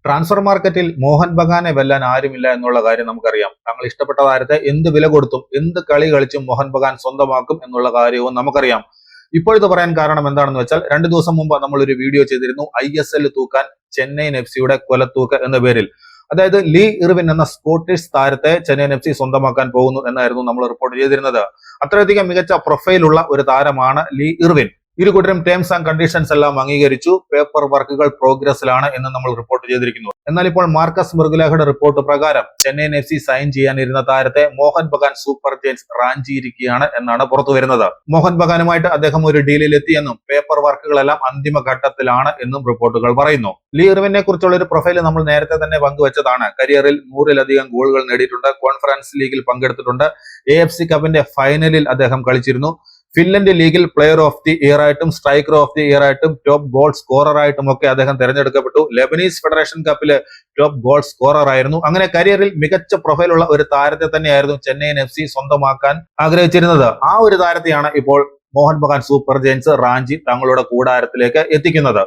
Transfer മാർക്കറ്റിൽ മോഹൻ ബഗാനെ വെല്ലാൻ ആരുമില്ല എന്നുള്ള കാര്യം നമുക്കറിയാം. തങ്ങൾ ഇഷ്ടപ്പെട്ട താരത്തെ എന്ത് വില കൊടുത്തും എന്ത് കളി കളിച്ചും മോഹൻ ബഗാൻ സ്വന്തമാക്കും എന്നുള്ള കാര്യവും നമുക്കറിയാം. ഇപ്പോഴത്തെ പറയാൻ കാരണം എന്താണെന്ന് വെച്ചാൽ 2 ദിവസം മുമ്പ് നമ്മൾ ഒരു വീഡിയോ ചെയ്തിരുന്നു ISL തൂക്കാൻ ചെന്നൈയിൻ FC കൊലത്തൂക്ക് എന്ന പേരിൽ. അതായത് ലീ ഇർവിൻ എന്ന സ്കോട്ടിഷ് താരത്തെ ചെന്നൈയിൻ FC സ്വന്തമാക്കാൻ പോകുന്നു എന്നായിരുന്നു നമ്മൾ റിപ്പോർട്ട് ചെയ്തിരുന്നത്. അത്രയധികം മികച്ച പ്രൊഫൈലുള്ള ഒരു താരമാണ് ലീ ഇർവിൻ. ഇരുകൂട്ടരും ടേംസ് ആൻഡ് കണ്ടീഷൻസ് എല്ലാം അംഗീകരിച്ചു. പേപ്പർ വർക്കുകൾ പ്രോഗ്രസിലാണ് എന്ന് നമ്മൾ റിപ്പോർട്ട് ചെയ്തിരിക്കുന്നു. എന്നാൽ ഇപ്പോൾ മാർക്കസ് മുർഗുലേഖയുടെ റിപ്പോർട്ട് പ്രകാരം ചെന്നൈയിൻ FC സൈൻ ചെയ്യാനിരുന്ന താരത്തെ മോഹൻ ബഗാൻ സൂപ്പർ ജയൻസ് റാഞ്ചിയിരിക്കുകയാണ് എന്നാണ് പുറത്തു വരുന്നത്. മോഹൻ ബഗാനുമായിട്ട് അദ്ദേഹം ഒരു ഡീലിൽ എത്തിയെന്നും പേപ്പർ വർക്കുകളെല്ലാം അന്തിമ ഘട്ടത്തിലാണ് എന്നും റിപ്പോർട്ടുകൾ പറയുന്നു. ലീ ഇർവിനെ കുറിച്ചുള്ള ഒരു പ്രൊഫൈൽ നമ്മൾ നേരത്തെ തന്നെ പങ്കുവച്ചതാണ്. കരിയറിൽ 100-ലധികം ഗോളുകൾ നേടിയിട്ടുണ്ട്. കോൺഫറൻസ് ലീഗിൽ പങ്കെടുത്തിട്ടുണ്ട്. AFC കപ്പിന്റെ ഫൈനലിൽ അദ്ദേഹം കളിച്ചിരുന്നു. ഫിൻലൻഡ് ലീഗിൽ പ്ലെയർ ഓഫ് ദി ഇയർ ആയിട്ടും സ്ട്രൈക്കർ ഓഫ് ദി ഇയർ ആയിട്ടും ടോപ്പ് ഗോൾ സ്കോറർ ആയിട്ടും ഒക്കെ അദ്ദേഹം തെരഞ്ഞെടുക്കപ്പെട്ടു. ലെബനീസ് ഫെഡറേഷൻ കപ്പില് ടോപ്പ് ഗോൾ സ്കോറർ ആയിരുന്നു. അങ്ങനെ കരിയറിൽ മികച്ച പ്രൊഫൈലുള്ള ഒരു താരത്തെ തന്നെയായിരുന്നു ചെന്നൈയിൻ FC സ്വന്തമാക്കാൻ ആഗ്രഹിച്ചിരുന്നത്. ആ ഒരു താരത്തെയാണ് ഇപ്പോൾ മോഹൻ ബഗാൻ സൂപ്പർ ജയൻസ് റാഞ്ചി തങ്ങളുടെ കൂടാരത്തിലേക്ക് എത്തിക്കുന്നത്.